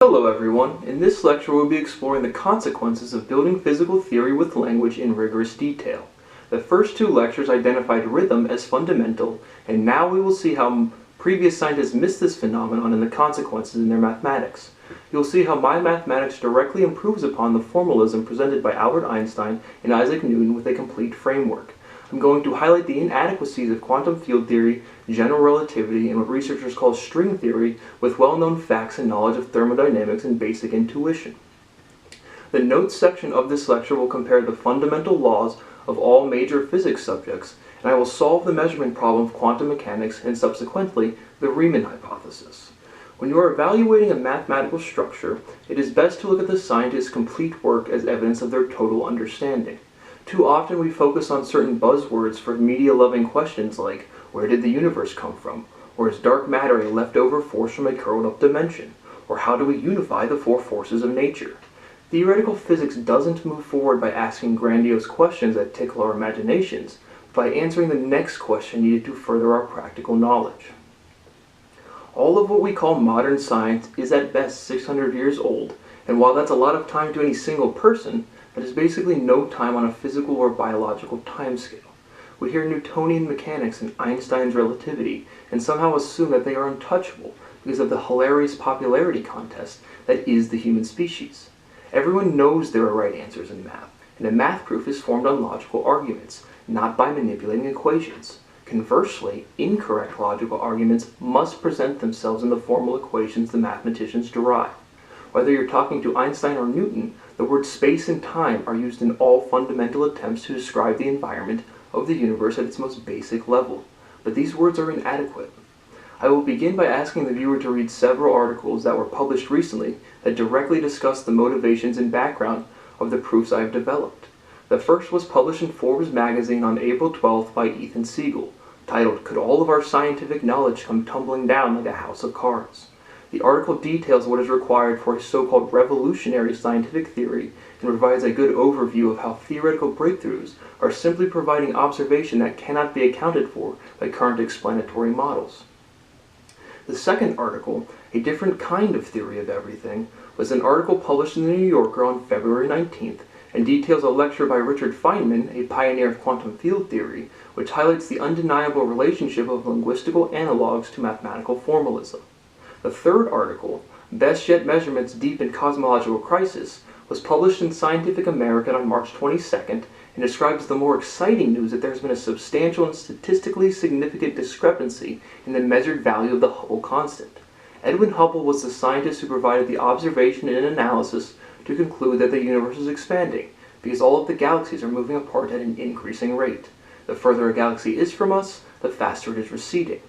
Hello everyone. In this lecture we'll be exploring the consequences of building physical theory with language in rigorous detail. The first two lectures identified rhythm as fundamental, and now we will see how previous scientists missed this phenomenon and the consequences in their mathematics. You'll see how my mathematics directly improves upon the formalism presented by Albert Einstein and Isaac Newton with a complete framework. I'm going to highlight the inadequacies of quantum field theory, general relativity, and what researchers call string theory with well-known facts and knowledge of thermodynamics and basic intuition. The notes section of this lecture will compare the fundamental laws of all major physics subjects, and I will solve the measurement problem of quantum mechanics and subsequently the Reimann hypothesis. When you are evaluating a mathematical structure, it is best to look at the scientist's complete work as evidence of their total understanding. Too often we focus on certain buzzwords for media-loving questions like, where did the universe come from? Or is dark matter a leftover force from a curled-up dimension? Or how do we unify the four forces of nature? Theoretical physics doesn't move forward by asking grandiose questions that tickle our imaginations, but by answering the next question needed to further our practical knowledge. All of what we call modern science is at best 600 years old, and while that's a lot of time to any single person, that is basically no time on a physical or biological timescale. We hear Newtonian mechanics and Einstein's relativity, and somehow assume that they are untouchable because of the hilarious popularity contest that is the human species. Everyone knows there are right answers in math, and a math proof is formed on logical arguments, not by manipulating equations. Conversely, incorrect logical arguments must present themselves in the formal equations the mathematicians derive. Whether you're talking to Einstein or Newton, the words space and time are used in all fundamental attempts to describe the environment of the universe at its most basic level. But these words are inadequate. I will begin by asking the viewer to read several articles that were published recently that directly discuss the motivations and background of the proofs I have developed. The first was published in Forbes magazine on April 12th by Ethan Siegel, titled, "Could All of Our Scientific Knowledge Come Tumbling Down Like a House of Cards?" The article details what is required for a so-called revolutionary scientific theory and provides a good overview of how theoretical breakthroughs are simply providing observation that cannot be accounted for by current explanatory models. The second article, A Different Kind of Theory of Everything, was an article published in the New Yorker on February 19th and details a lecture by Richard Feynman, a pioneer of quantum field theory, which highlights the undeniable relationship of linguistical analogs to mathematical formalism. The third article, Best Yet Measurements Deep in Cosmological Crisis, was published in Scientific American on March 22nd and describes the more exciting news that there has been a substantial and statistically significant discrepancy in the measured value of the Hubble constant. Edwin Hubble was the scientist who provided the observation and analysis to conclude that the universe is expanding, because all of the galaxies are moving apart at an increasing rate. The further a galaxy is from us, the faster it is receding.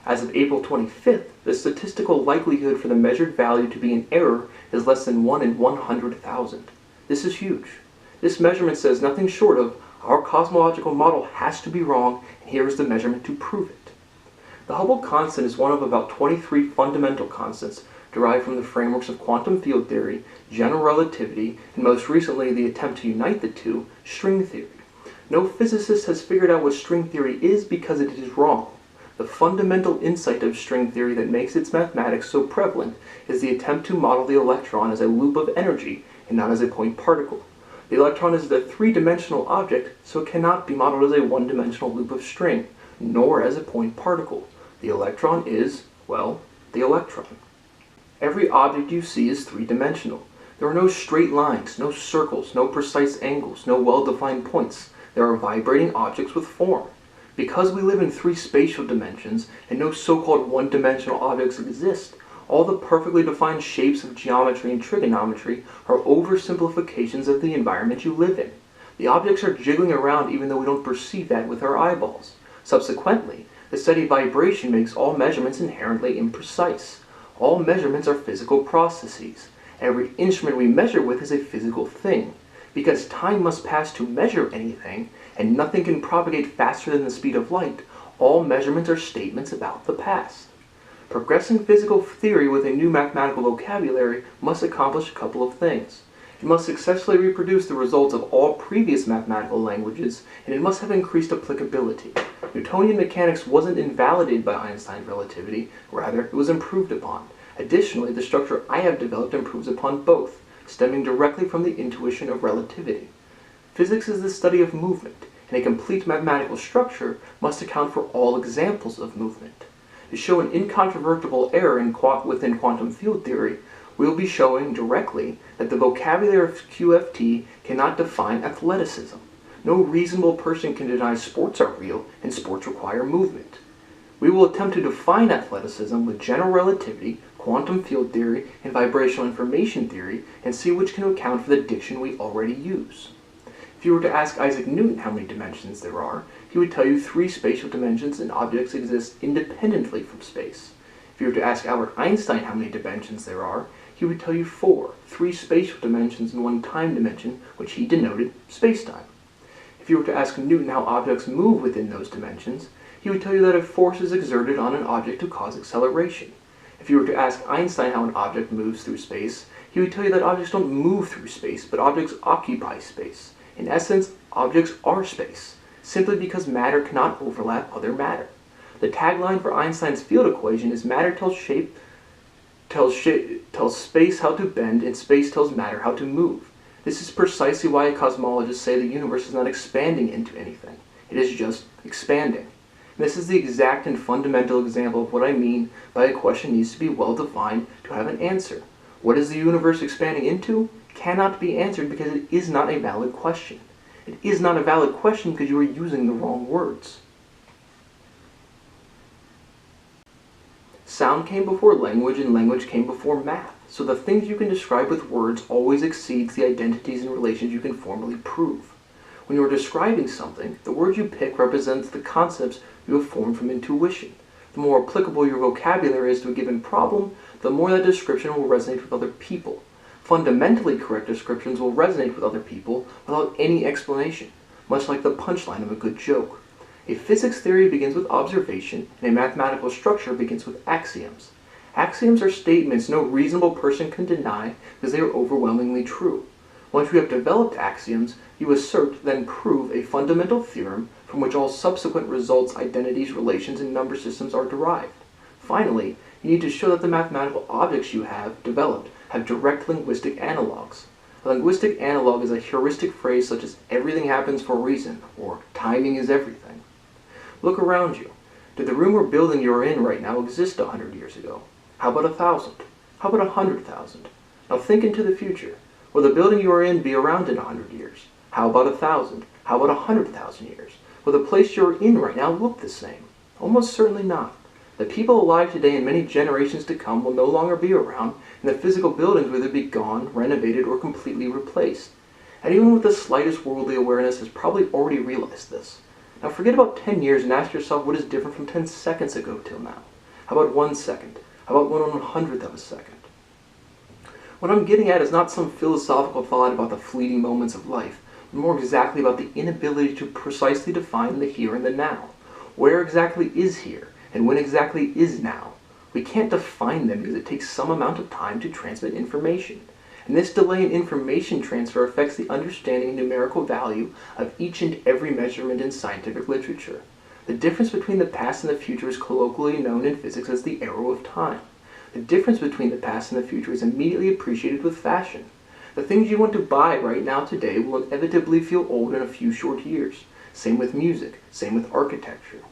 As of April 25th, the statistical likelihood for the measured value to be in error is less than 1 in 100,000. This is huge. This measurement says nothing short of, our cosmological model has to be wrong, and here is the measurement to prove it. The Hubble constant is one of about 23 fundamental constants derived from the frameworks of quantum field theory, general relativity, and most recently the attempt to unite the two, string theory. No physicist has figured out what string theory is because it is wrong. The fundamental insight of string theory that makes its mathematics so prevalent is the attempt to model the electron as a loop of energy and not as a point particle. The electron is a three-dimensional object, so it cannot be modeled as a one-dimensional loop of string, nor as a point particle. The electron is, well, the electron. Every object you see is three-dimensional. There are no straight lines, no circles, no precise angles, no well-defined points. There are vibrating objects with form. Because we live in three spatial dimensions and no so-called one-dimensional objects exist, all the perfectly defined shapes of geometry and trigonometry are oversimplifications of the environment you live in. The objects are jiggling around even though we don't perceive that with our eyeballs. Subsequently, the steady vibration makes all measurements inherently imprecise. All measurements are physical processes. Every instrument we measure with is a physical thing. Because time must pass to measure anything, and nothing can propagate faster than the speed of light, all measurements are statements about the past. Progressing physical theory with a new mathematical vocabulary must accomplish a couple of things. It must successfully reproduce the results of all previous mathematical languages, and it must have increased applicability. Newtonian mechanics wasn't invalidated by Einstein's relativity, rather it was improved upon. Additionally, the structure I have developed improves upon both, stemming directly from the intuition of relativity. Physics is the study of movement, and a complete mathematical structure must account for all examples of movement. To show an incontrovertible error within quantum field theory, we will be showing directly that the vocabulary of QFT cannot define athleticism. No reasonable person can deny sports are real and sports require movement. We will attempt to define athleticism with general relativity, quantum field theory, and vibrational information theory, and see which can account for the diction we already use. If you were to ask Isaac Newton how many dimensions there are, he would tell you 3 spatial dimensions and objects exist independently from space. If you were to ask Albert Einstein how many dimensions there are, he would tell you 4, 3 spatial dimensions and 1 time dimension, which he denoted spacetime. If you were to ask Newton how objects move within those dimensions, he would tell you that a force is exerted on an object to cause acceleration. If you were to ask Einstein how an object moves through space, he would tell you that objects don't move through space, but objects occupy space. In essence, objects are space, simply because matter cannot overlap other matter. The tagline for Einstein's field equation is matter tells space how to bend, and space tells matter how to move. This is precisely why cosmologists say the universe is not expanding into anything. It is just expanding. And this is the exact and fundamental example of what I mean by a question needs to be well defined to have an answer. What is the universe expanding into? Cannot be answered because it is not a valid question. It is not a valid question because you are using the wrong words. Sound came before language and language came before math. So the things you can describe with words always exceeds the identities and relations you can formally prove. When you are describing something, the word you pick represents the concepts you have formed from intuition. The more applicable your vocabulary is to a given problem, the more that description will resonate with other people. Fundamentally correct descriptions will resonate with other people without any explanation, much like the punchline of a good joke. A physics theory begins with observation, and a mathematical structure begins with axioms. Axioms are statements no reasonable person can deny because they are overwhelmingly true. Once you have developed axioms, you assert, then prove a fundamental theorem from which all subsequent results, identities, relations, and number systems are derived. Finally, you need to show that the mathematical objects you have developed have direct linguistic analogs. A linguistic analog is a heuristic phrase such as everything happens for a reason, or timing is everything. Look around you. Did the room or building you are in right now exist 100 years ago? How about 1,000? How about 100,000? Now think into the future. Will the building you are in be around in 100 years? How about 1,000? How about 100,000 years? Will the place you are in right now look the same? Almost certainly not. The people alive today and many generations to come will no longer be around, and the physical buildings will either be gone, renovated, or completely replaced. Anyone with the slightest worldly awareness has probably already realized this. Now forget about 10 years and ask yourself what is different from 10 seconds ago till now. How about 1 second? How about 1/100th of a second? What I'm getting at is not some philosophical thought about the fleeting moments of life, but more exactly about the inability to precisely define the here and the now. Where exactly is here, and when exactly is now? We can't define them because it takes some amount of time to transmit information. And this delay in information transfer affects the understanding and numerical value of each and every measurement in scientific literature. The difference between the past and the future is colloquially known in physics as the arrow of time. The difference between the past and the future is immediately appreciated with fashion. The things you want to buy right now today will inevitably feel old in a few short years. Same with music, same with architecture.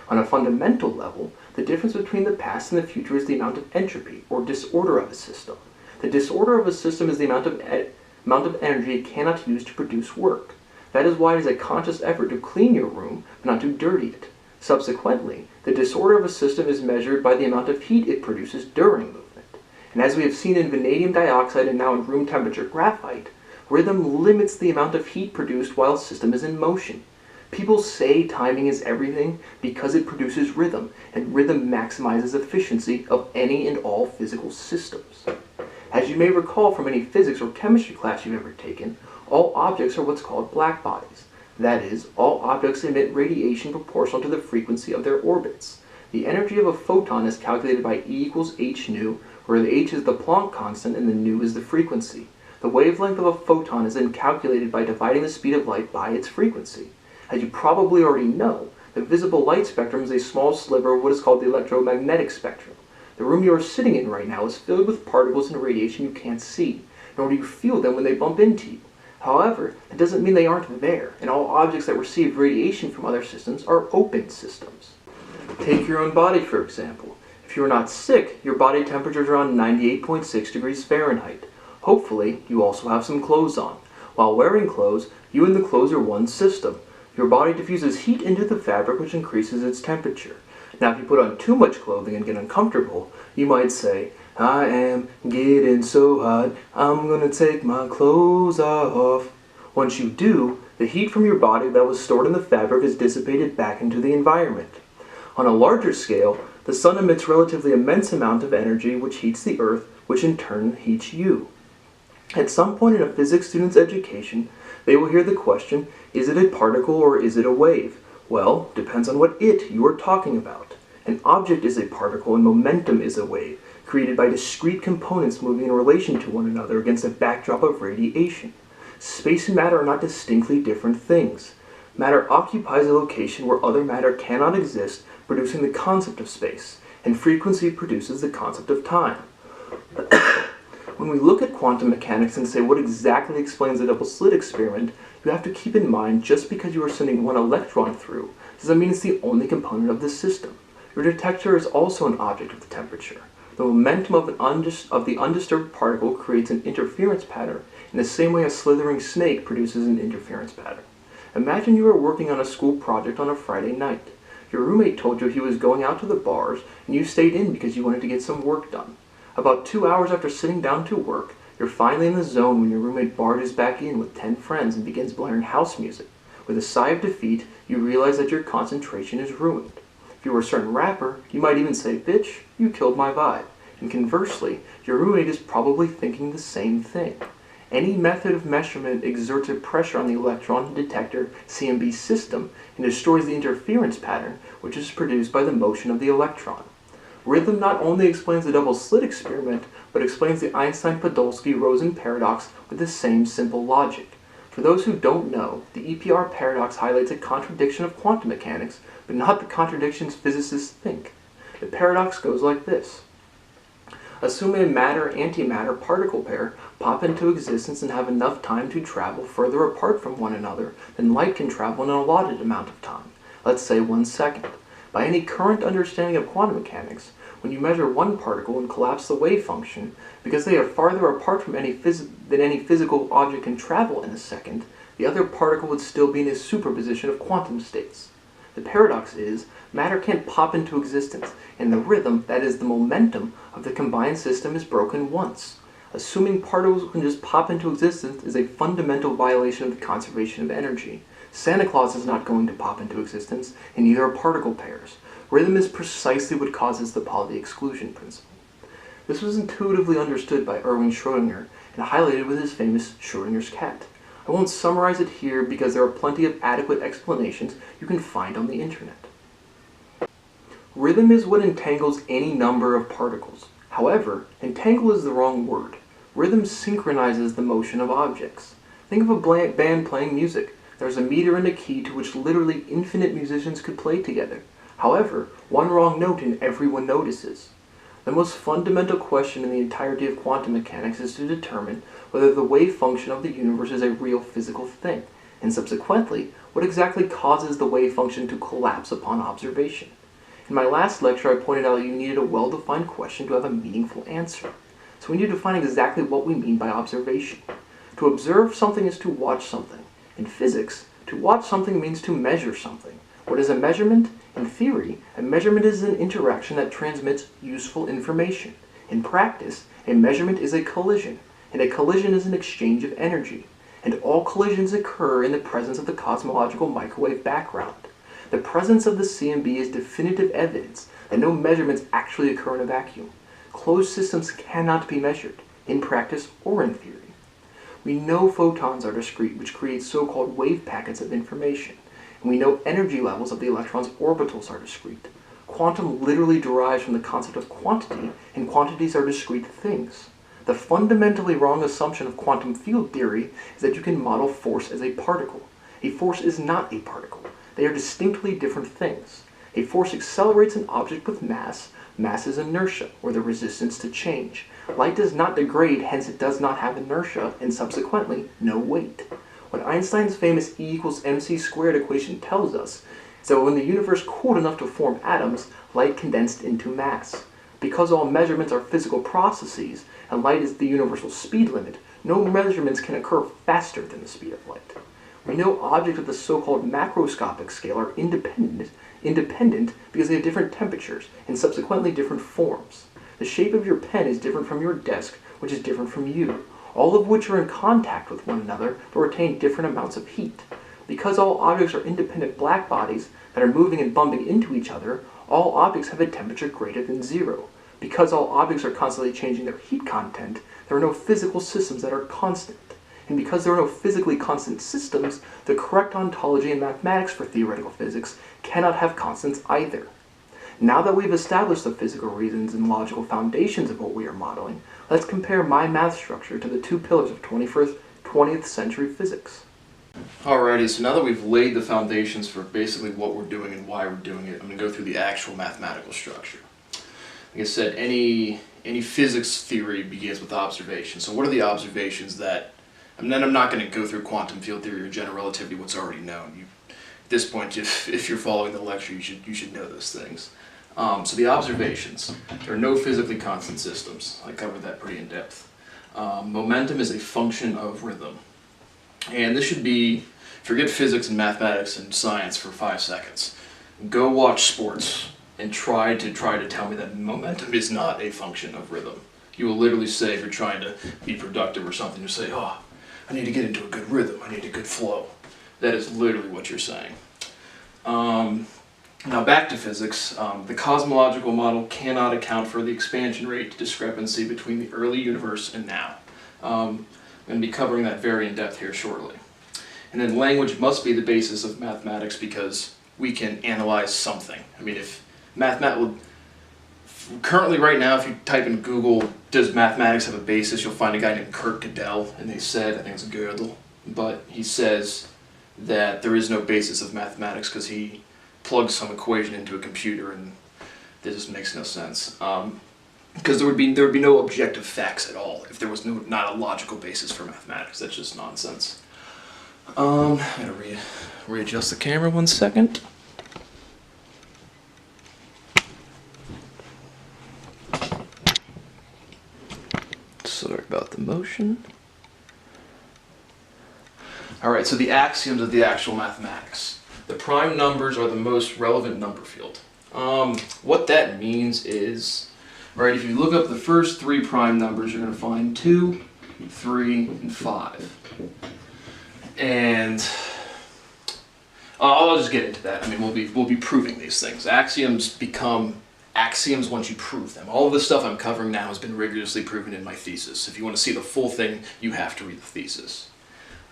On a fundamental level, the difference between the past and the future is the amount of entropy, or disorder of a system. The disorder of a system is the amount of energy it cannot use to produce work. That is why it is a conscious effort to clean your room, but not to dirty it. Subsequently, the disorder of a system is measured by the amount of heat it produces during movement. And as we have seen in vanadium dioxide and now in room temperature graphite, rhythm limits the amount of heat produced while a system is in motion. People say timing is everything because it produces rhythm, and rhythm maximizes efficiency of any and all physical systems. As you may recall from any physics or chemistry class you've ever taken, all objects are what's called black bodies. That is, all objects emit radiation proportional to the frequency of their orbits. The energy of a photon is calculated by E equals h nu, where the h is the Planck constant and the nu is the frequency. The wavelength of a photon is then calculated by dividing the speed of light by its frequency. As you probably already know, the visible light spectrum is a small sliver of what is called the electromagnetic spectrum. The room you are sitting in right now is filled with particles and radiation you can't see, nor do you feel them when they bump into you. However, it doesn't mean they aren't there, and all objects that receive radiation from other systems are open systems. Take your own body, for example. If you are not sick, your body temperature is around 98.6 degrees Fahrenheit. Hopefully, you also have some clothes on. While wearing clothes, you and the clothes are one system. Your body diffuses heat into the fabric, which increases its temperature. Now, if you put on too much clothing and get uncomfortable, you might say, I am getting so hot, I'm gonna take my clothes off. Once you do, the heat from your body that was stored in the fabric is dissipated back into the environment. On a larger scale, the sun emits relatively immense amount of energy which heats the earth, which in turn heats you. At some point in a physics student's education, they will hear the question, is it a particle or is it a wave? Well, depends on what it you are talking about. An object is a particle and momentum is a wave, created by discrete components moving in relation to one another against a backdrop of radiation. Space and matter are not distinctly different things. Matter occupies a location where other matter cannot exist, producing the concept of space, and frequency produces the concept of time. When we look at quantum mechanics and say what exactly explains the double slit experiment, you have to keep in mind just because you are sending one electron through doesn't mean it's the only component of the system. Your detector is also an object of the temperature. The momentum of the undisturbed particle creates an interference pattern in the same way a slithering snake produces an interference pattern. Imagine you are working on a school project on a Friday night. Your roommate told you he was going out to the bars and you stayed in because you wanted to get some work done. About 2 hours after sitting down to work, you're finally in the zone when your roommate barges back in with 10 friends and begins blaring house music. With a sigh of defeat, you realize that your concentration is ruined. If you were a certain rapper, you might even say, bitch, you killed my vibe. And conversely, your roommate is probably thinking the same thing. Any method of measurement exerts a pressure on the electron detector CMB system and destroys the interference pattern, which is produced by the motion of the electron. Rhythm not only explains the double slit experiment, but explains the Einstein-Podolsky-Rosen paradox with the same simple logic. For those who don't know, the EPR paradox highlights a contradiction of quantum mechanics, but not the contradictions physicists think. The paradox goes like this. Assume a matter-antimatter particle pair pop into existence and have enough time to travel further apart from one another than light can travel in an allotted amount of time, let's say 1 second. By any current understanding of quantum mechanics, when you measure one particle and collapse the wave function, because they are farther apart from than any physical object can travel in a second, the other particle would still be in a superposition of quantum states. The paradox is, matter can't pop into existence, and the rhythm, that is the momentum, of the combined system is broken once. Assuming particles can just pop into existence is a fundamental violation of the conservation of energy. Santa Claus is not going to pop into existence, and neither are particle pairs. Rhythm is precisely what causes the Pauli exclusion principle. This was intuitively understood by Erwin Schrödinger and highlighted with his famous Schrödinger's cat. I won't summarize it here because there are plenty of adequate explanations you can find on the internet. Rhythm is what entangles any number of particles. However, entangle is the wrong word. Rhythm synchronizes the motion of objects. Think of a band playing music. There's a meter and a key to which literally infinite musicians could play together. However, one wrong note and everyone notices. The most fundamental question in the entirety of quantum mechanics is to determine whether the wave function of the universe is a real physical thing, and subsequently, what exactly causes the wave function to collapse upon observation. In my last lecture, I pointed out that you needed a well-defined question to have a meaningful answer. So we need to define exactly what we mean by observation. To observe something is to watch something. In physics, to watch something means to measure something. What is a measurement? In theory, a measurement is an interaction that transmits useful information. In practice, a measurement is a collision, and a collision is an exchange of energy. And all collisions occur in the presence of the cosmological microwave background. The presence of the CMB is definitive evidence that no measurements actually occur in a vacuum. Closed systems cannot be measured, in practice or in theory. We know photons are discrete, which creates so-called wave packets of information. And we know energy levels of the electron's orbitals are discrete. Quantum literally derives from the concept of quantity, and quantities are discrete things. The fundamentally wrong assumption of quantum field theory is that you can model force as a particle. A force is not a particle. They are distinctly different things. A force accelerates an object with mass. Mass is inertia, or the resistance to change. Light does not degrade, hence it does not have inertia, and subsequently, no weight. What Einstein's famous E equals mc squared equation tells us is that when the universe cooled enough to form atoms, light condensed into mass. Because all measurements are physical processes, and light is the universal speed limit, no measurements can occur faster than the speed of light. We know objects of the so-called macroscopic scale are independent because they have different temperatures and subsequently different forms. The shape of your pen is different from your desk, which is different from you, all of which are in contact with one another but retain different amounts of heat. Because all objects are independent black bodies that are moving and bumping into each other, all objects have a temperature greater than 0. Because all objects are constantly changing their heat content, there are no physical systems that are constant. And because there are no physically constant systems, the correct ontology in mathematics for theoretical physics cannot have constants either. Now that we've established the physical reasons and logical foundations of what we are modeling, let's compare my math structure to the two pillars of 20th century physics. Alrighty, so now that we've laid the foundations for basically what we're doing and why we're doing it, I'm going to go through the actual mathematical structure. Like I said, any physics theory begins with observation. So what are the observations that, and then I'm not going to go through quantum field theory or general relativity, what's already known. At this point, if you're following the lecture, you should know those things. So the observations, there are no physically constant systems. I covered that pretty in depth. Momentum is a function of rhythm. And this should be, forget physics and mathematics and science for 5 seconds. Go watch sports and try to tell me that momentum is not a function of rhythm. You will literally say, if you're trying to be productive or something, you say, oh, I need to get into a good rhythm, I need a good flow. That is literally what you're saying. Now back to physics. The cosmological model cannot account for the expansion rate discrepancy between the early universe and now. I'm going to be covering that very in depth here shortly. And then language must be the basis of mathematics because we can analyze something. I mean, if currently right now, if you type in Google, does mathematics have a basis, you'll find a guy named Kurt Gödel, and they said, I think it's Gödel, but he says that there is no basis of mathematics because he plugs some equation into a computer and this just makes no sense. Because there would be no objective facts at all if there was not a logical basis for mathematics. That's just nonsense. I'm gonna readjust the camera 1 second. Sorry about the motion. Alright, so the axioms of the actual mathematics. The prime numbers are the most relevant number field. What that means is, right, if you look up the first 3 prime numbers, you're going to find 2, 3, and 5. And I'll just get into that. I mean, we'll be proving these things. Axioms become axioms once you prove them. All of the stuff I'm covering now has been rigorously proven in my thesis. If you want to see the full thing, you have to read the thesis.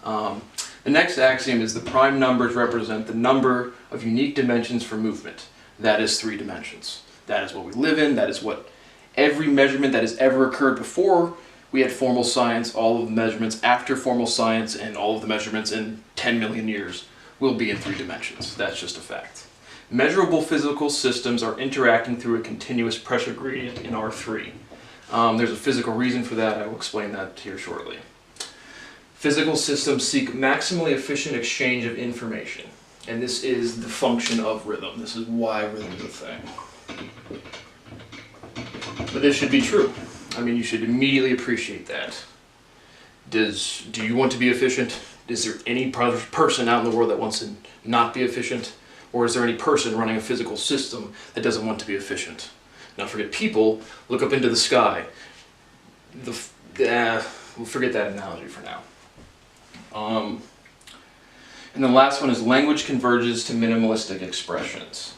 The next axiom is the prime numbers represent the number of unique dimensions for movement. That is 3 dimensions. That is what we live in. That is what every measurement that has ever occurred before we had formal science, all of the measurements after formal science, and all of the measurements in 10 million years will be in 3 dimensions. That's just a fact. Measurable physical systems are interacting through a continuous pressure gradient in R3. There's a physical reason for that. I will explain that here shortly. Physical systems seek maximally efficient exchange of information. And this is the function of rhythm. This is why rhythm is a thing. But this should be true. I mean, you should immediately appreciate that. Do you want to be efficient? Is there any person out in the world that wants to not be efficient? Or is there any person running a physical system that doesn't want to be efficient? Now forget people, look up into the sky. We'll forget that analogy for now. And the last one is language converges to minimalistic expressions.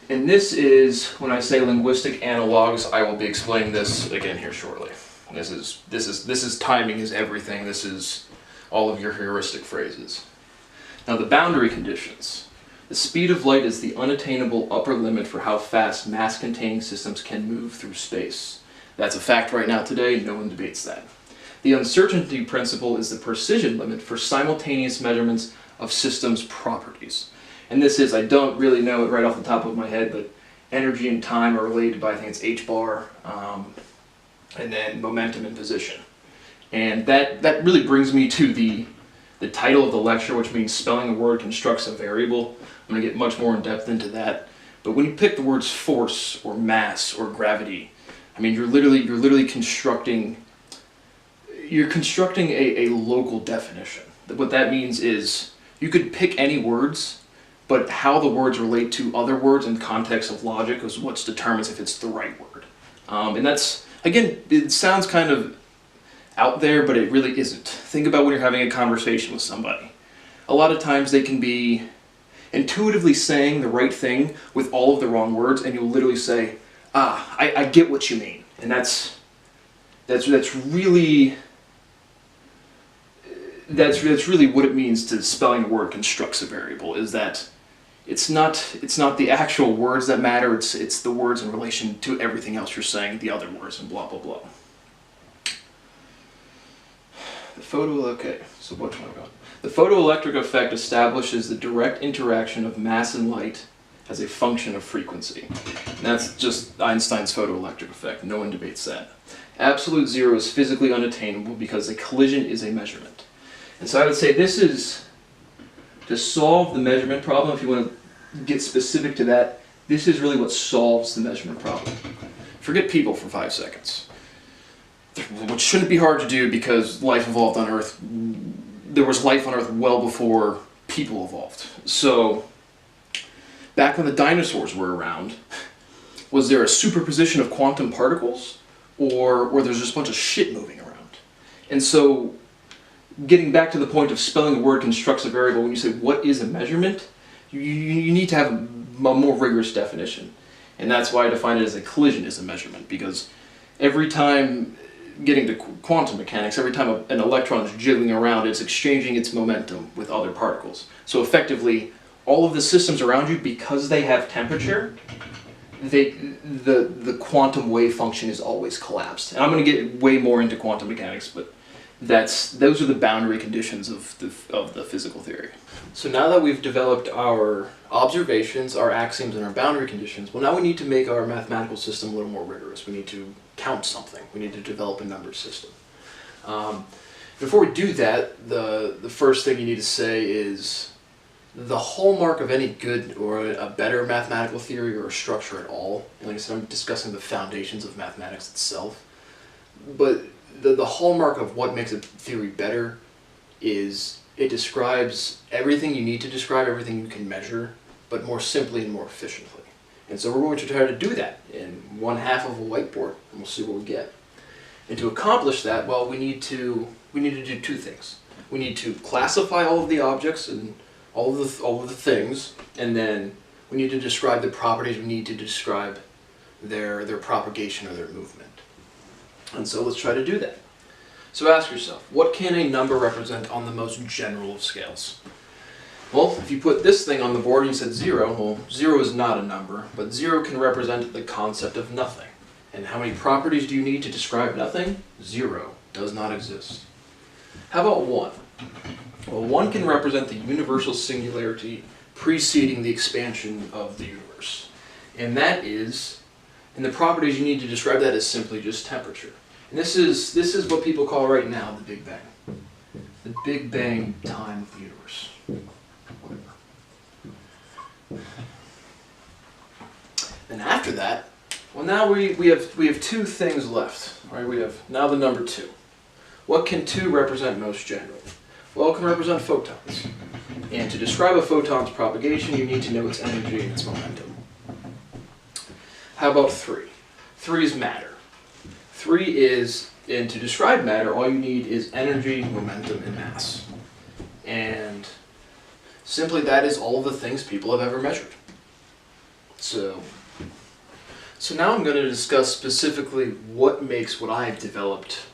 And this is, when I say linguistic analogs, I will be explaining this again here shortly. This is timing is everything. This is all of your heuristic phrases. Now the boundary conditions. The speed of light is the unattainable upper limit for how fast mass-containing systems can move through space. That's a fact right now today, no one debates that. The uncertainty principle is the precision limit for simultaneous measurements of systems' properties. And this is, I don't really know it right off the top of my head, but energy and time are related by, I think it's h bar, and then momentum and position. And that really brings me to the title of the lecture, which means spelling a word constructs a variable. I'm going to get much more in depth into that. But when you pick the words force or mass or gravity, I mean, you're literally constructing a local definition. What that means is you could pick any words, but how the words relate to other words in context of logic is what determines if it's the right word. And that's, again, it sounds kind of out there, but it really isn't. Think about when you're having a conversation with somebody. A lot of times they can be intuitively saying the right thing with all of the wrong words, and you'll literally say, I get what you mean. And that's really what it means to spelling a word constructs a variable, is that it's not the actual words that matter, it's the words in relation to everything else you're saying, the other words, and blah blah blah. So which one am I going? The photoelectric effect establishes the direct interaction of mass and light as a function of frequency. And that's just Einstein's photoelectric effect. No one debates that. Absolute zero is physically unattainable because a collision is a measurement. And so I would say this is, to solve the measurement problem, if you want to get specific to that, this is really what solves the measurement problem. Forget people for 5 seconds. Which shouldn't be hard to do because life evolved on Earth. There was life on Earth well before people evolved. So, back when the dinosaurs were around, was there a superposition of quantum particles? Or there's just a bunch of shit moving around? And so, getting back to the point of spelling a word constructs a variable, when you say what is a measurement, you need to have a more rigorous definition. And that's why I define it as a collision is a measurement, because every time, getting to quantum mechanics, every time an electron is jiggling around, it's exchanging its momentum with other particles. So effectively, all of the systems around you, because they have temperature, the quantum wave function is always collapsed. And I'm going to get way more into quantum mechanics, but those are the boundary conditions of the physical theory. So now that we've developed our observations, our axioms, and our boundary conditions, well, now we need to make our mathematical system a little more rigorous. We need to count something. We need to develop a number system. Before we do that, the first thing you need to say is the hallmark of any good or a better mathematical theory or a structure at all. And like I said, I'm discussing the foundations of mathematics itself. But the hallmark of what makes a theory better is it describes everything you need to describe, everything you can measure, but more simply and more efficiently. And so we're going to try to do that in 1/2 of a whiteboard, and we'll see what we get. And to accomplish that, well, we need to do 2 things. We need to classify all of the objects and all of the things, and then we need to describe the properties. We need to describe their propagation or their movement. And so let's try to do that. So ask yourself, what can a number represent on the most general of scales? Well, if you put this thing on the board and you said 0, well, 0 is not a number, but 0 can represent the concept of nothing. And how many properties do you need to describe nothing? 0 does not exist. How about 1? Well, 1 can represent the universal singularity preceding the expansion of the universe. And that is, and the properties you need to describe that is simply just temperature. And this is what people call right now the Big Bang. The Big Bang time of the universe. And after that, well, now we have 2 things left. Right? We have now the number 2. What can 2 represent most generally? Well, it can represent photons. And to describe a photon's propagation, you need to know its energy and its momentum. How about 3? 3 is matter. 3 is, and to describe matter, all you need is energy, momentum, and mass. And simply that is all of the things people have ever measured. So now I'm going to discuss specifically what makes what I've developed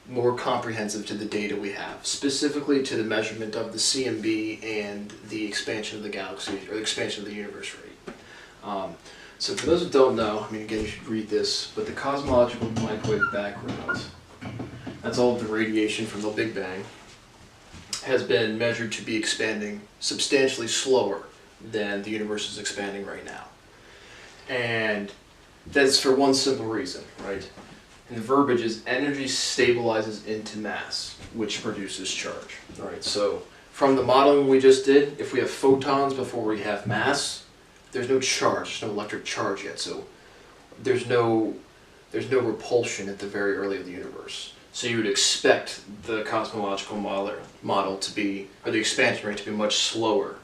more comprehensive to the data we have, specifically to the measurement of the CMB and the expansion of the galaxy, or the expansion of the universe rate. So for those who don't know, I mean, again, you should read this, but the cosmological microwave background, that's all of the radiation from the Big Bang, has been measured to be expanding substantially slower than the universe is expanding right now. And that's for one simple reason, right? And the verbiage is energy stabilizes into mass, which produces charge. All right, so from the modeling we just did, if we have photons before we have mass, there's no charge, there's no electric charge yet, so there's no repulsion at the very early of the universe. So you would expect the cosmological model to be, or the expansion rate to be much slower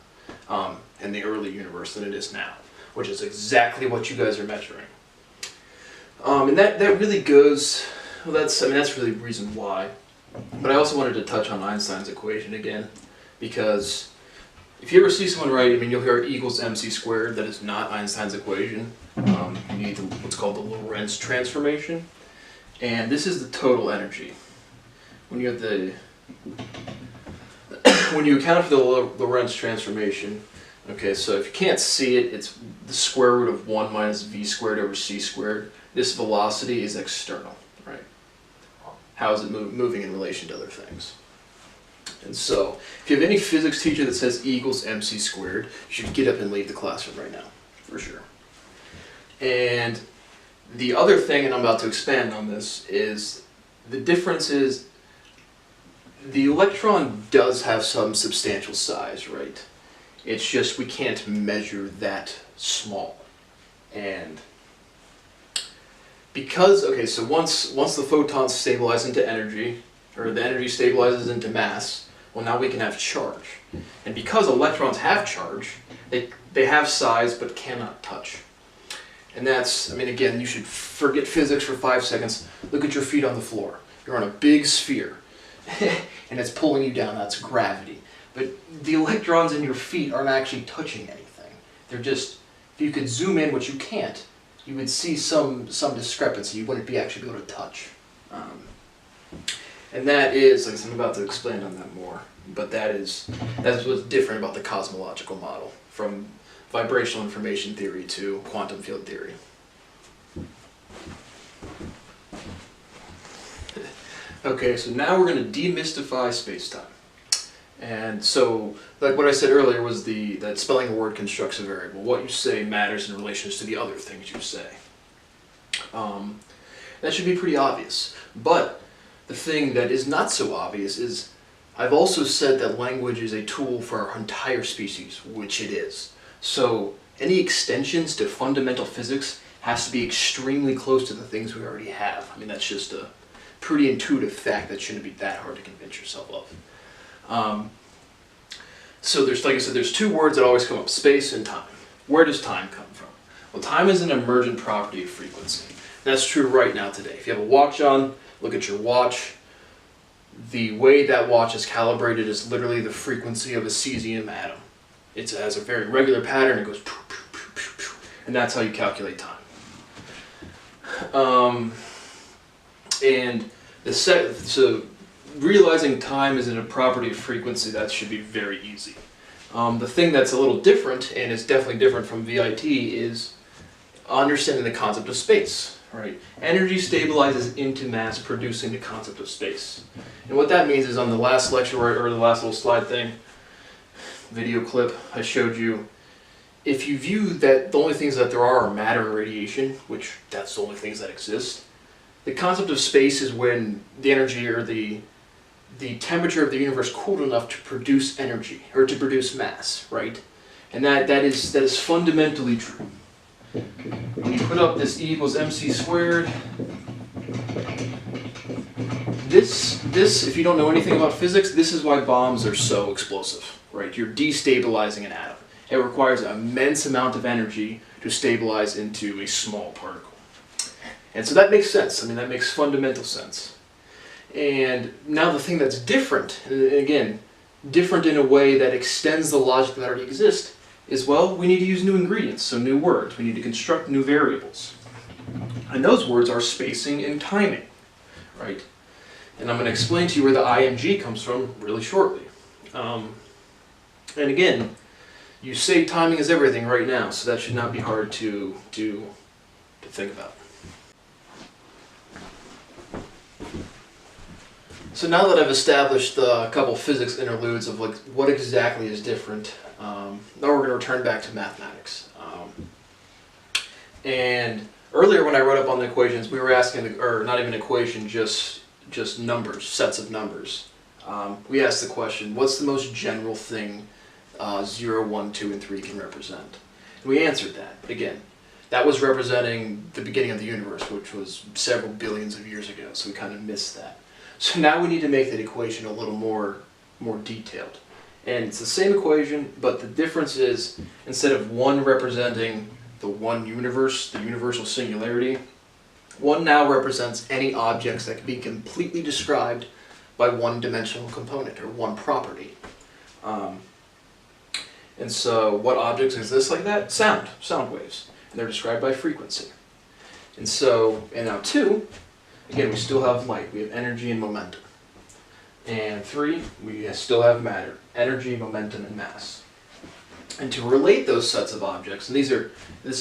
in the early universe than it is now, which is exactly what you guys are measuring. And that really goes, well, that's really the reason why. But I also wanted to touch on Einstein's equation again, because if you ever see someone write, you'll hear E equals mc squared. That is not Einstein's equation. You need what's called the Lorentz transformation. And this is the total energy. When you have when you account for the Lorentz transformation, okay, so if you can't see it, it's the square root of 1 minus v squared over c squared. This velocity is external, right? How is it moving in relation to other things? And so, if you have any physics teacher that says E equals mc squared, you should get up and leave the classroom right now, for sure. And the other thing, and I'm about to expand on this, is the difference is the electron does have some substantial size, right? It's just we can't measure that small. And because, okay, so once the photons stabilize into energy, or the energy stabilizes into mass, well, now we can have charge. And because electrons have charge, they have size but cannot touch. And that's, again, you should forget physics for 5 seconds. Look at your feet on the floor. You're on a big sphere, and it's pulling you down. That's gravity. But the electrons in your feet aren't actually touching anything. They're just, if you could zoom in, which you can't, you would see some discrepancy. You wouldn't actually be able to touch. And that is, like I'm about to expand on that more, but that's what's different about the cosmological model from vibrational information theory to quantum field theory. Okay, so now we're going to demystify spacetime. And so, like what I said earlier was that spelling a word constructs a variable. What you say matters in relation to the other things you say. That should be pretty obvious. But the thing that is not so obvious is I've also said that language is a tool for our entire species, which it is. So any extensions to fundamental physics has to be extremely close to the things we already have. That's just a pretty intuitive fact that shouldn't be that hard to convince yourself of. So there's, like I said, there's two words that always come up, space and time. Where does time come from? Well, time is an emergent property of frequency. That's true right now today. If you have a watch on, look at your watch. The way that watch is calibrated is literally the frequency of a cesium atom. It has a very regular pattern. It goes poof, poof, poof, poof, poof, and that's how you calculate time. So realizing time is in a property of frequency, that should be very easy. The thing that's a little different, and is definitely different from VIT, is understanding the concept of space. Right? Energy stabilizes into mass, producing the concept of space. And what that means is on the last lecture, or the last little slide thing, video clip I showed you, if you view that the only things that there are matter and radiation, which that's the only things that exist, the concept of space is when the energy or the temperature of the universe cooled enough to produce energy, or to produce mass, right? And that is fundamentally true. When you put up this E equals mc squared, this, if you don't know anything about physics, this is why bombs are so explosive, right? You're destabilizing an atom. It requires an immense amount of energy to stabilize into a small particle. And so that makes sense. That makes fundamental sense. And now the thing that's different, and again, different in a way that extends the logic that already exists, is, well, we need to use new ingredients, so new words. We need to construct new variables. And those words are spacing and timing, right? And I'm going to explain to you where the IMG comes from really shortly. And again, you say timing is everything right now, so that should not be hard to think about. So now that I've established a couple physics interludes of like what exactly is different, Now we're going to return back to mathematics. And earlier when I wrote up on the equations, we were asking, or not even equation, just numbers, sets of numbers. We asked the question, what's the most general thing 0, 1, 2, and 3 can represent? And we answered that. Again, that was representing the beginning of the universe, which was several billions of years ago, so we kind of missed that. So now we need to make that equation a little more detailed. And it's the same equation, but the difference is, instead of 1 representing the one universe, the universal singularity, 1 now represents any objects that can be completely described by one-dimensional component, or one property. And so what objects exist like that? Sound waves. And they're described by frequency. And so, and now 2, again, we still have light. We have energy and momentum. And 3, we still have matter, energy, momentum, and mass. And to relate those sets of objects, and this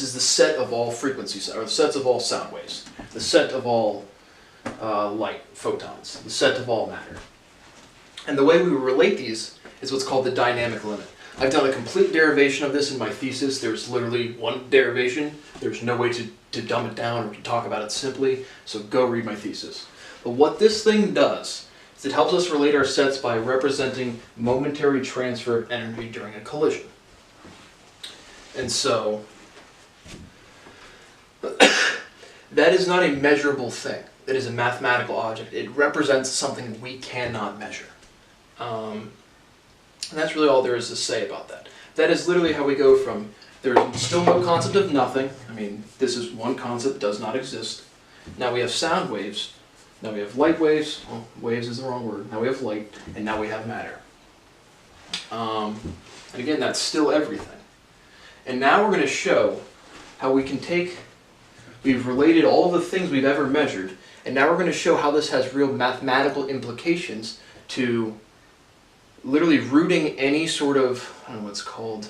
is the set of all frequencies, or the sets of all sound waves, the set of all light, photons, the set of all matter. And the way we relate these is what's called the dynamic limit. I've done a complete derivation of this in my thesis. There's literally one derivation. There's no way to dumb it down or to talk about it simply, so go read my thesis. But what this thing does is it helps us relate our sets by representing momentary transfer of energy during a collision. And so, that is not a measurable thing. That is a mathematical object. It represents something we cannot measure. And that's really all there is to say about that. That is literally how we go from, there's still no concept of nothing. I mean, this is one concept, does not exist. Now we have sound waves. Now we have light waves. Well, waves is the wrong word. Now we have light, and now we have matter. And again, that's still everything. And now we're going to show how we can take, we've related all the things we've ever measured, and now we're going to show how this has real mathematical implications to literally rooting any sort of, I don't know what's called,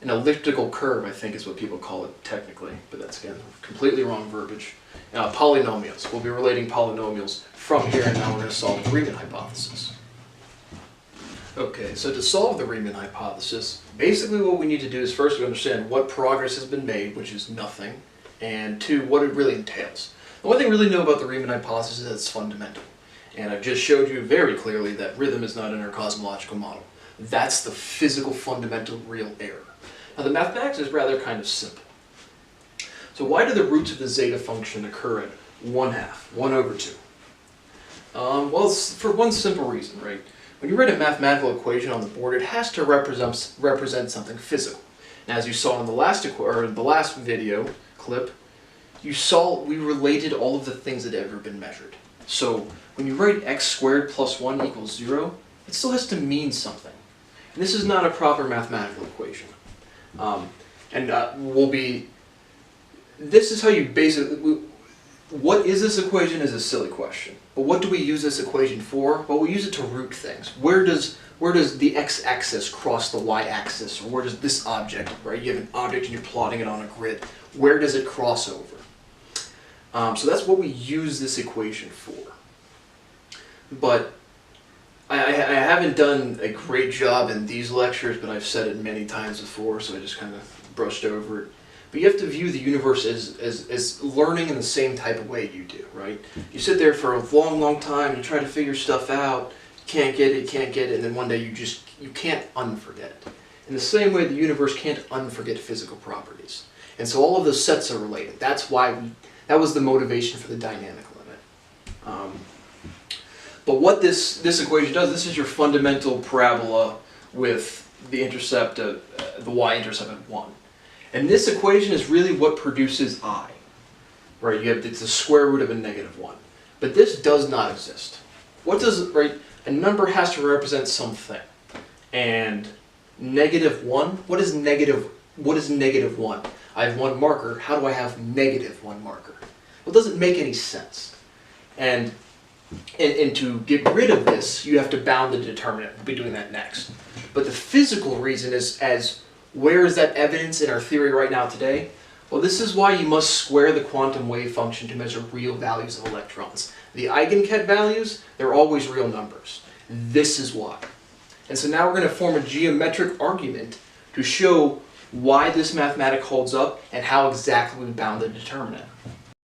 an elliptical curve, I think is what people call it technically, but that's, again, completely wrong verbiage. Polynomials. We'll be relating polynomials from here, and now we're going to solve the Reimann hypothesis. Okay, so to solve the Reimann hypothesis, basically what we need to do is first to understand what progress has been made, which is nothing, and 2, what it really entails. The one thing we really know about the Reimann hypothesis is that it's fundamental. And I've just showed you very clearly that rhythm is not in our cosmological model. That's the physical, fundamental, real error. Now the mathematics is rather kind of simple. So why do the roots of the zeta function occur at 1/2, 1 over 2? Well, it's for one simple reason, right? When you write a mathematical equation on the board, it has to represent something physical. And as you saw in the last video clip, you saw we related all of the things that had ever been measured. So when you write x squared plus 1 equals 0, it still has to mean something. And this is not a proper mathematical equation. This is how you basically, what is this equation is a silly question. But what do we use this equation for? Well, we use it to root things. Where does the x-axis cross the y-axis? Or where does this object, right? You have an object and you're plotting it on a grid. Where does it cross over? So that's what we use this equation for. But I haven't done a great job in these lectures, but I've said it many times before, so I just kind of brushed over it. But you have to view the universe as learning in the same type of way you do, right? You sit there for a long, long time, you try to figure stuff out, can't get it, and then one day you can't unforget it. In the same way, the universe can't unforget physical properties. And so all of those sets are related. That's why that was the motivation for the dynamic limit. But what this equation does, this is your fundamental parabola with the intercept, the y-intercept at 1. And this equation is really what produces I. Right? It's the square root of a -1. But this does not exist. Right? A number has to represent something. And -1, what is -1? I have 1 marker, how do I have -1 marker? Well, it doesn't make any sense. And to get rid of this, you have to bound the determinant. We'll be doing that next. But the physical reason is, where is that evidence in our theory right now today? Well, this is why you must square the quantum wave function to measure real values of electrons. The eigenket values, they're always real numbers. This is why. And so now we're going to form a geometric argument to show why this mathematic holds up and how exactly we bound the determinant.